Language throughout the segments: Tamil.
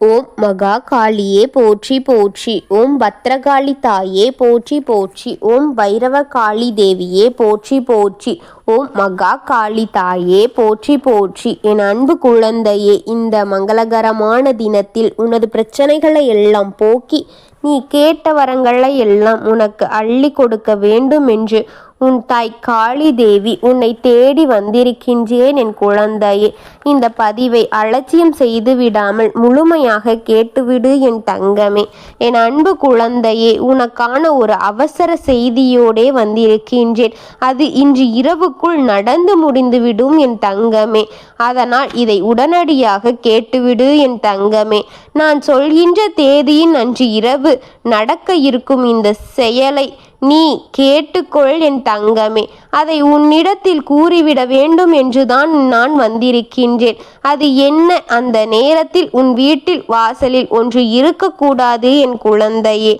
ஓம் மகா காளியே போற்றி போற்றி. ஓம் பத்ரகாளி தாயே போற்றி போற்றி. ஓம் பைரவ காளி தேவியே போற்றி போற்றி. ஓம் மகா காளி தாயே போற்றி போற்றி. என் அன்பு குழந்தையே, இந்த மங்களகரமான தினத்தில் உனது பிரச்சனைகளை எல்லாம் போக்கி நீ கேட்ட வரங்களை எல்லாம் உனக்கு அள்ளி கொடுக்க வேண்டும் என்று உன் தாய் காளி தேவி உன்னை தேடி வந்திருக்கின்றேன். என் குழந்தையே, இந்த பதிவை அலட்சியம் செய்து விடாமல் முழுமையாக கேட்டுவிடு என் தங்கமே. என் அன்பு குழந்தையே, உனக்கான ஒரு அவசர செய்தியோடே வந்திருக்கின்றேன். அது இன்று இரவுக்குள் நடந்து முடிந்துவிடும் என் தங்கமே. அதனால் இதை உடனடியாக கேட்டுவிடு என் தங்கமே. நான் சொல்கின்ற தேதியின் அன்று இரவு நடக்க இருக்கும் இந்த செயலை நீ கேட்டுக்கொள் என் தங்கமே. அதை உன்னிடத்தில் கூறிவிட வேண்டும் என்றுதான் நான் வந்திருக்கின்றேன். அது என்ன? அந்த நேரத்தில் உன் வீட்டில் வாசலில் ஒன்று இருக்கக்கூடாது என் குழந்தையே.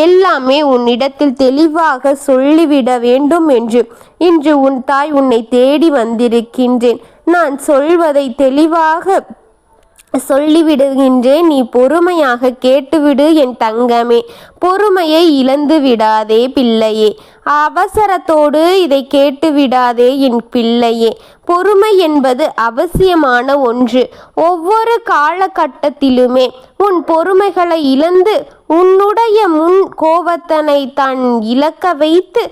எல்லாமே உன்னிடத்தில் தெளிவாக சொல்லிவிட வேண்டும் என்று இன்று உன் தாய் உன்னை தேடி வந்திருக்கின்றேன். நான் சொல்வதை தெளிவாக சொல்லிவிடுகின்றேன். நீ பொறுமையாக கேட்டுவிடு என் தங்கமே. பொறுமையை இழந்து விடாதே பிள்ளையே. அவசரத்தோடு இதை கேட்டுவிடாதே என் பிள்ளையே. பொறுமை என்பது அவசியமான ஒன்று. ஒவ்வொரு காலகட்டத்திலுமே உன் பொறுமைகளை இழந்து உன்னுடைய முன் கோபத்தனை தான் இழக்க வைத்து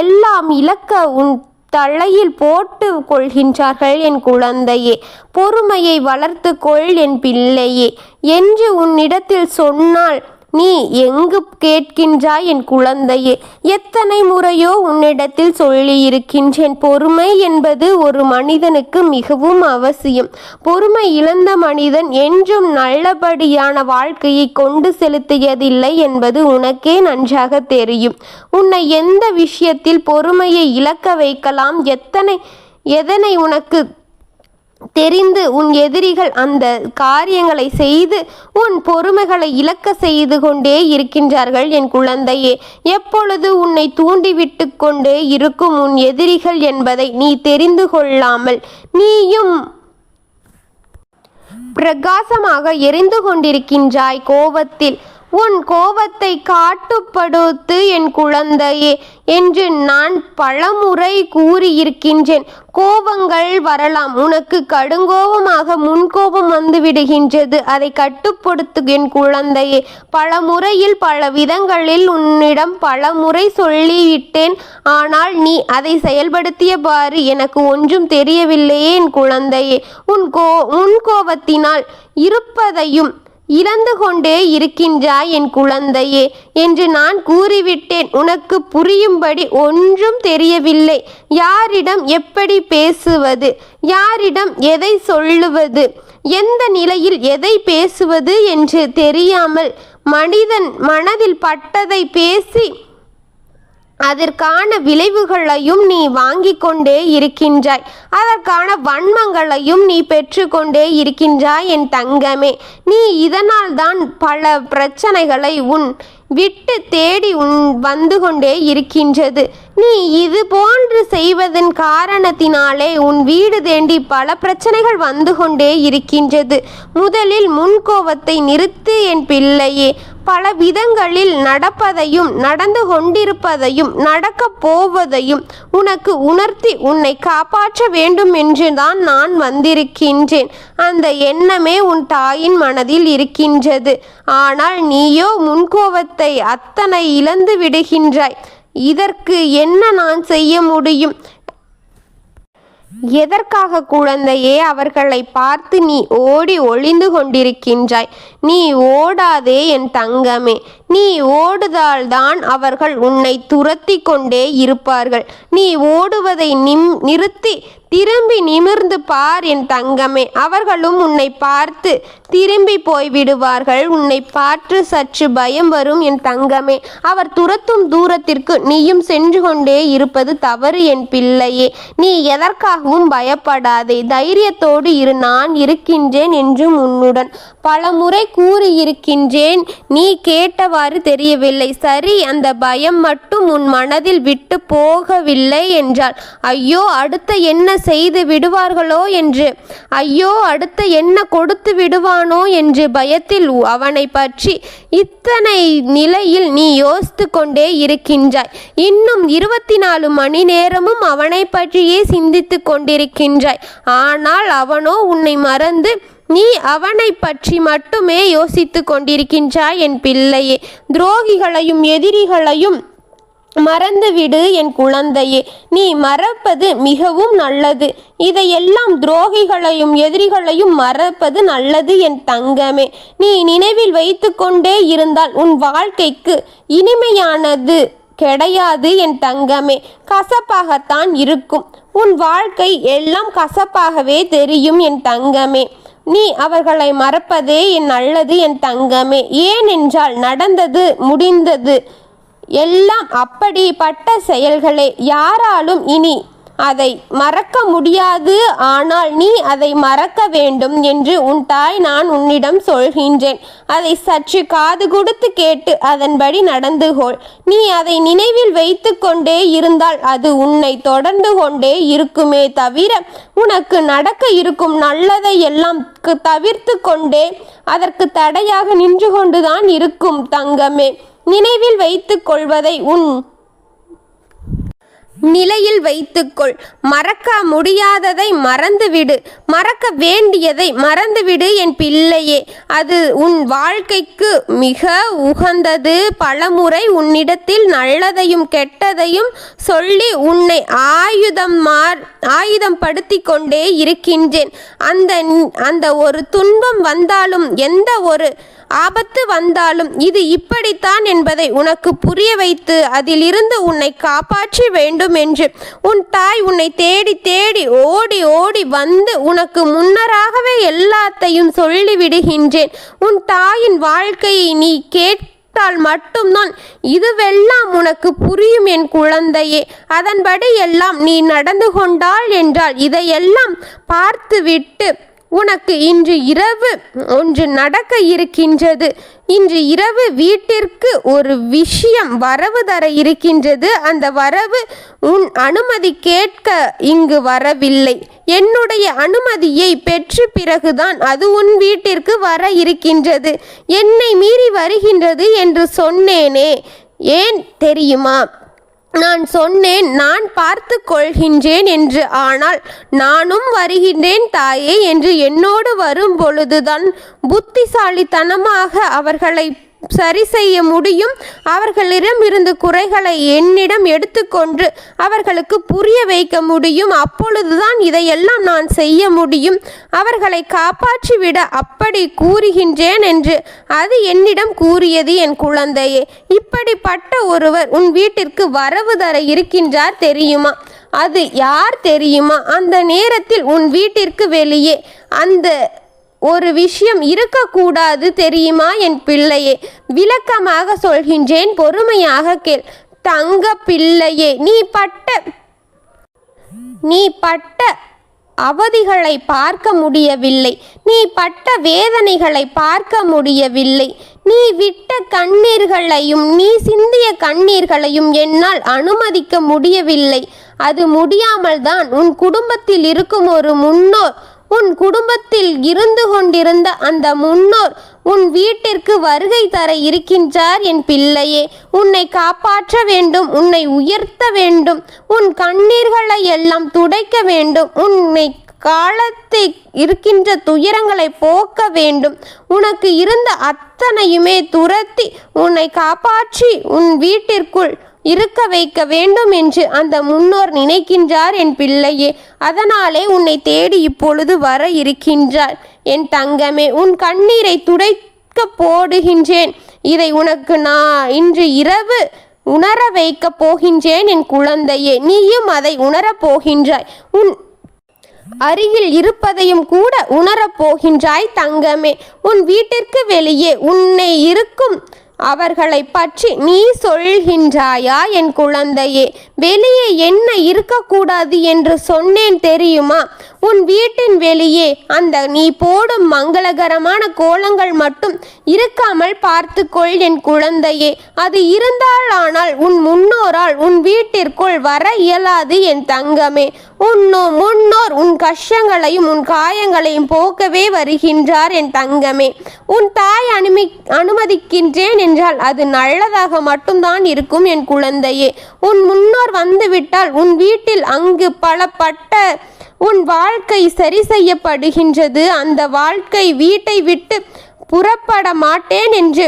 எல்லாம் இழக்க உன் தலையில் போட்டு கொள்கின்றார்கள் என் குழந்தையே. பொறுமையை வளர்த்து கொள் என் பிள்ளையே என்று உன்னிடத்தில் சொன்னால் நீ எங்கு கேட்கின்றாய் என் குழந்தையே? எத்தனை முறையோ உன்னிடத்தில் சொல்லியிருக்கின்றேன். பொறுமை என்பது ஒரு மனிதனுக்கு மிகவும் அவசியம். பொறுமை இழந்த மனிதன் என்றும் நல்லபடியான வாழ்க்கையை கொண்டு செலுத்தியதில்லை என்பது உனக்கே நன்றாக தெரியும். உன்னை எந்த விஷயத்தில் பொறுமையை இழக்க வைக்கலாம், எதனை உனக்கு தெரிந்து உன் எதிரிகள் அந்த காரியங்களை செய்து உன் பொறுமைகளை இழக்க செய்து கொண்டே இருக்கின்றார்கள் என் குழந்தையே. எப்பொழுது உன்னை தூண்டிவிட்டு கொண்டே இருக்கும் உன் எதிரிகள் என்பதை நீ தெரிந்து கொள்ளாமல் நீயும் பிரகாசமாக எரிந்து கொண்டிருக்கின்றாய் கோபத்தில். உன் கோபத்தை காட்டுப்படுத்து என் குழந்தையே என்று நான் பலமுறை கூறியிருக்கின்றேன். கோபங்கள் வரலாம். உனக்கு கடுங்கோபமாக முன்கோபம் வந்து விடுகின்றது. அதை கட்டுப்படுத்து என் குழந்தையே. பல முறையில் பல விதங்களில் உன்னிடம் பல முறை சொல்லிவிட்டேன். ஆனால் நீ அதை செயல்படுத்தியவாறு எனக்கு ஒன்றும் தெரியவில்லையே என் குழந்தையே. உன் முன்கோபத்தினால் இருப்பதையும் இழந்து கொண்டே இருக்கின்றாய் என் குழந்தையே என்று நான் கூறிவிட்டேன். உனக்கு புரியும்படி ஒன்றும் தெரியவில்லை. யாரிடம் எப்படி பேசுவது, யாரிடம் எதை சொல்லுவது, எந்த நிலையில் எதை பேசுவது என்று தெரியாமல் மனிதன் மனதில் பட்டதை பேசி அதற்கான விளைவுகளையும் நீ வாங்கி கொண்டே இருக்கின்றாய். அதற்கான வன்மங்களையும் நீ பெற்றுக்கொண்டே இருக்கின்றாய் என் தங்கமே. நீ இதனால் தான் பல பிரச்சனைகளை உன் விட்டு தேடி வந்து கொண்டே இருக்கின்றது. நீ இது போன்று செய்வதன் காரணத்தினாலே உன் வீடு தேண்டி பல பிரச்சனைகள் வந்து கொண்டே இருக்கின்றது. முதலில் முன்கோபத்தை நிறுத்து என் பிள்ளையே. பல விதங்களில் நடப்பதையும் நடந்து கொண்டிருப்பதையும் நடக்கப் போவதையும் உனக்கு உணர்த்தி உன்னை காப்பாற்ற வேண்டும் என்று தான் நான் வந்திருக்கின்றேன். அந்த எண்ணமே உன் தாயின் மனதில் இருக்கின்றது. ஆனால் நீயோ முன்கோபத்தை அத்தனை இழந்து விடுகின்றாய். இதற்கு என்ன நான் செய்ய முடியும்? எதற்காக குழந்தையே அவர்களை பார்த்து நீ ஓடி ஒளிந்து கொண்டிருக்கின்றாய்? நீ ஓடாதே என் தங்கமே. நீ ஓடுதால்தான் அவர்கள் உன்னை துரத்தி கொண்டே இருப்பார்கள். நீ ஓடுவதை நிறுத்தி திரும்பி நிமிர்ந்து பார் என் தங்கமே. அவர்களும் உன்னை பார்த்து திரும்பி போய்விடுவார்கள். உன்னை பார்த்து சற்று பயம் வரும் என் தங்கமே. அவர் துரத்தும் தூரத்திற்கு நீயும் சென்று கொண்டே இருப்பது தவறு என் பிள்ளையே. நீ எதற்காகவும் பயப்படாதே. தைரியத்தோடு இரு. நான் இருக்கின்றேன் என்றும் உன்னுடன் பல முறை கூறியிருக்கின்றேன். நீ கேட்டவாறு தெரியவில்லை. சரி, அந்த பயம் மட்டும் உன் மனதில் விட்டு போகவில்லை என்றால் ஐயோ அடுத்த என்ன செய்து விடுவார்களோ என்று, ஐயோ அடுத்து என்ன கொடுத்து விடுவானோ என்று பயத்தில் அவனை பற்றி இத்தனை நிலையில் நீ யோசித்து கொண்டே இருக்கின்றாய். இன்னும் 24 மணி நேரமும் அவனை பற்றியே சிந்தித்து கொண்டிருக்கின்றாய். ஆனால் அவனோ உன்னை மறந்து நீ அவனை பற்றி மட்டுமே யோசித்து கொண்டிருக்கின்றாய். என் பிள்ளையே, துரோகிகளையும் எதிரிகளையும் மறந்துவிடு என் குழந்தையே. நீ மறப்பது மிகவும் நல்லது. இதையெல்லாம் துரோகிகளையும் எதிரிகளையும் மறப்பது நல்லது என் தங்கமே. நீ நினைவில் வைத்து கொண்டே இருந்தால் உன் வாழ்க்கைக்கு இனிமையானது கிடையாது என் தங்கமே. கசப்பாகத்தான் இருக்கும். உன் வாழ்க்கை எல்லாம் கசப்பாகவே தெரியும் என் தங்கமே. நீ அவர்களை மறப்பதே என் நல்லது என் தங்கமே. ஏனென்றால் நடந்தது முடிந்தது எல்லாம் அப்படிப்பட்ட செயல்களே. யாராலும் இனி அதை மறக்க முடியாது. ஆனால் நீ அதை மறக்க வேண்டும் என்று உன் தாய் நான் உன்னிடம் சொல்கின்றேன். அதை சற்று காது கொடுத்து கேட்டு அதன்படி நடந்து கொள். நீ அதை நினைவில் வைத்து கொண்டே இருந்தால் அது உன்னை தொடர்ந்து கொண்டே இருக்குமே தவிர உனக்கு நடக்க இருக்கும் நல்லதை எல்லாம் தவிர்த்து கொண்டே அதற்கு தடையாக நின்று கொண்டுதான் இருக்கும் தங்கமே. நினைவில் வைத்துக் கொள்வதை உன் நிலையில் வைத்துக்கொள். மறக்க முடியாததை மறந்துவிடு, மறக்க வேண்டியதை மறந்துவிடு என் பிள்ளையே. அது உன் வாழ்க்கைக்கு மிக உகந்தது. பலமுறை உன்னிடத்தில் நல்லதையும் கெட்டதையும் சொல்லி உன்னை ஆயுதம் படுத்தி கொண்டே இருக்கின்றேன். அந்த ஒரு துன்பம் வந்தாலும் எந்த ஒரு ஆபத்து வந்தாலும் இது இப்படித்தான் என்பதை உனக்கு புரிய வைத்து அதிலிருந்து உன்னை காப்பாற்ற வேண்டும் என்று உன் தாய் உன்னை தேடி தேடி ஓடி ஓடி வந்து உனக்கு முன்னராகவே எல்லாத்தையும் சொல்லிவிடுகின்றேன். உன் தாயின் வாழ்க்கையை நீ கேட்டால் மட்டும்தான் இதுவெல்லாம் உனக்கு புரியும் என் குழந்தையே. அதன்படி எல்லாம் நீ நடந்து கொண்டாள் என்றால் இதையெல்லாம் பார்த்துவிட்டு உனக்கு இன்று இரவு ஒன்று நடக்க இருக்கின்றது. இன்று இரவு வீட்டிற்கு ஒரு விஷயம் வரவு தர இருக்கின்றது. அந்த வரவு உன் அனுமதி கேட்க இங்கு வரவில்லை. என்னுடைய அனுமதியை பெற்ற பிறகுதான் அது உன் வீட்டிற்கு வர இருக்கின்றது. என்னை மீறி வருகின்றது என்று சொன்னேனே, ஏன் தெரியுமா? நான் சொன்னேன் நான் பார்த்து கொள்கின்றேன் என்று. ஆனால் நானும் வருகின்றேன் தாயே என்று என்னோடு வரும் பொழுதுதான் புத்திசாலித்தனமாக அவர்களை சரி செய்ய முடியும். அவர்களிடம் இருந்து குறைகளை என்னிடம் எடுத்துக்கொண்டு அவர்களுக்கு புரிய வைக்க முடியும். அப்பொழுதுதான் இதையெல்லாம் நான் செய்ய முடியும். அவர்களை காப்பாற்றிவிட அப்படி கூறுகின்றேன் என்று அது என்னிடம் கூறியது என் குழந்தையே. இப்படிப்பட்ட ஒருவர் உன் வீட்டிற்கு வரவு தர இருக்கின்றார் தெரியுமா? அது யார் தெரியுமா? அந்த நேரத்தில் உன் வீட்டிற்கு வெளியே அந்த ஒரு விஷயம் இருக்கக்கூடாது தெரியுமா என் பிள்ளையே? விளக்கமாக சொல்கின்றேன், பொறுமையாக கேள். தங்க பிள்ளையே, நீ பட்ட அவதிகளை பார்க்க முடியவில்லை. நீ பட்ட வேதனைகளை பார்க்க முடியவில்லை. நீ விட்ட கண்ணீர்களையும் நீ சிந்திய கண்ணீர்களையும் என்னால் அனுமதிக்க முடியவில்லை. அது முடியாமல் தான் உன் குடும்பத்தில் இருக்கும் ஒரு முன்னோர், உன் குடும்பத்தில் இருந்து கொண்டிருந்த அந்த முன்னோர் உன் வீட்டிற்கு வருகை தர இருக்கின்றார் என் பிள்ளையே. உன்னை காப்பாற்ற வேண்டும், உன்னை உயர்த்த வேண்டும், உன் கண்ணீர்களை எல்லாம் துடைக்க வேண்டும், உன்னை காலத்தில் இருக்கின்ற துயரங்களை போக்க வேண்டும். உனக்கு இருந்த அத்தனையுமே துரத்தி உன்னை காப்பாற்றி உன் வீட்டிற்குள் இருக்க வைக்க வேண்டும் என்று அந்த முன்னோர் நினைக்கின்றார் என் பிள்ளையே. அதனாலே உன்னை தேடி இப்பொழுது வர இருக்கின்றார் என் தங்கமே. உன் கண்ணீரை துடைக்க போடுகின்றேன். இதை உனக்கு நான் இன்று இரவு உணர வைக்க போகின்றேன் என் குழந்தையே. நீயும் அதை உணரப் போகின்றாய். உன் அருகில் இருப்பதையும் கூட உணரப் போகின்றாய் தங்கமே. உன் வீட்டிற்கு வெளியே உன்னை இருக்கும் அவர்களை பற்றி நீ சொல்கின்றாயா என் குழந்தையே? வெளியே என்ன இருக்கக்கூடாது என்று சொன்னேன் தெரியுமா? உன் வீட்டின் வெளியே அந்த நீ போடும் மங்களகரமான கோலங்கள் மட்டும் இருக்காமல் பார்த்துக்கொள் என் குழந்தையே. அது இருந்தாலானால் உன் முன்னோரால் உன் வீட்டிற்குள் வர இயலாது என் தங்கமே. முன்னோர் உன் கஷ்டங்களையும் உன் காயங்களையும் போக்கவே வருகின்றார் என் தங்கமே. உன் தாய் அனுமதிக்கின்றேன் என்றால் அது நல்லதாக மட்டும்தான் இருக்கும் என் குழந்தையே. உன் முன்னோர் வந்துவிட்டால் உன் வீட்டில் அங்கு பலப்பட்ட உன் வாழ்க்கை சரி செய்யப்படுகின்றது. அந்த வாழ்க்கை வீட்டை விட்டு புறப்பட மாட்டேன் என்று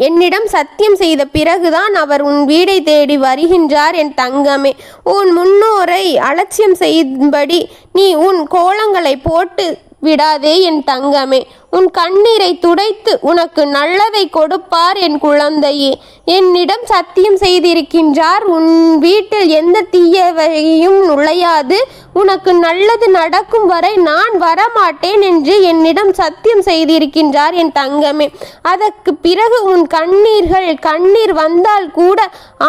என்னிடம் சத்தியம் செய்த பிறகுதான் அவர் உன் வீடை தேடி வருகின்றார் என் தங்கமே. உன் முன்னோரை அலட்சியம் செய்யும்படி நீ உன் கோலங்களை போட்டு விடாதே என் தங்கமே. உன் கண்ணீரை துடைத்து உனக்கு நல்லதை கொடுப்பார் என் குழந்தையே. என்னிடம் சத்தியம் செய்திருக்கின்றார், உன் வீட்டில் எந்த தீயவையும் நுழையாது, உனக்கு நல்லது நடக்கும் வரை நான் வரமாட்டேன் என்று என்னிடம் சத்தியம் செய்திருக்கின்றார் என் தங்கமே. அதற்கு பிறகு உன் கண்ணீர் வந்தால் கூட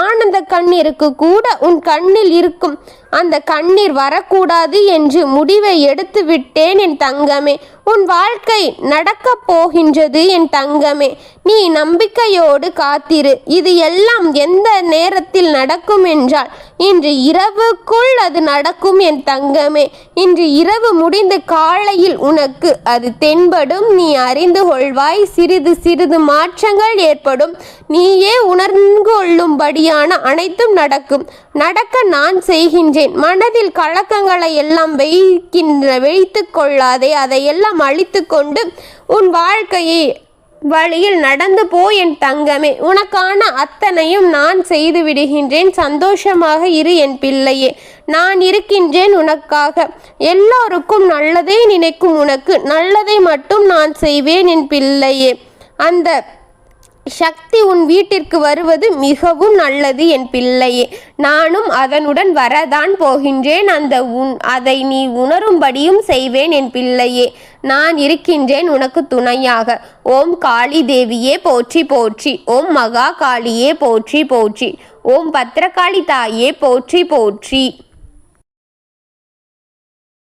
ஆனந்த கண்ணீருக்கு கூட உன் கண்ணில் இருக்கும் அந்த கண்ணீர் வரக்கூடாது என்று முடிவை எடுத்து விட்டேன் என் தங்கமே. உன் வாழ்க்கை நடக்கப் போகின்றது என் தங்கமே. நீ நம்பிக்கையோடு காத்திரு. இது எல்லாம் எந்த நேரத்தில் நடக்கும் என்றால் இன்று இரவுக்குள் அது நடக்கும் என் தங்கமே. இன்று இரவு முடிந்த காலையில் உனக்கு அது தென்படும். நீ அறிந்து கொள்வாய். சிறிது சிறிது மாற்றங்கள் ஏற்படும். நீயே உணர்ந்து கொள்ளும்படியான அனைத்தும் நடக்க நான் செய்கின்றேன். மனதில் கலக்கங்களை எல்லாம் வைத்து கொள்ளாதே. அதையெல்லாம் அழித்து கொண்டு உன் வாழ்க்கையை வழியில் நடந்து போ என் தங்கமே. உனக்கான அத்தனையும் நான் செய்து விடுகின்றேன். சந்தோஷமாக இரு என் பிள்ளையே. நான் இருக்கின்றேன் உனக்காக. எல்லோருக்கும் நல்லதை நினைக்கும் உனக்கு நல்லதை மட்டும் நான் செய்வேன் என் பிள்ளையே. அந்த சக்தி உன் வீட்டிற்கு வருவது மிகவும் நல்லது என் பிள்ளையே. நானும் அதனுடன் வரதான் போகின்றேன். அதை நீ உணரும்படியும் செய்வேன் என் பிள்ளையே. நான் இருக்கின்றேன் உனக்கு துணையாக. ஓம் காளி தேவியே போற்றி போற்றி. ஓம் மகா காளியே போற்றி போற்றி. ஓம் பத்ரகாளி தாயே போற்றி போற்றி.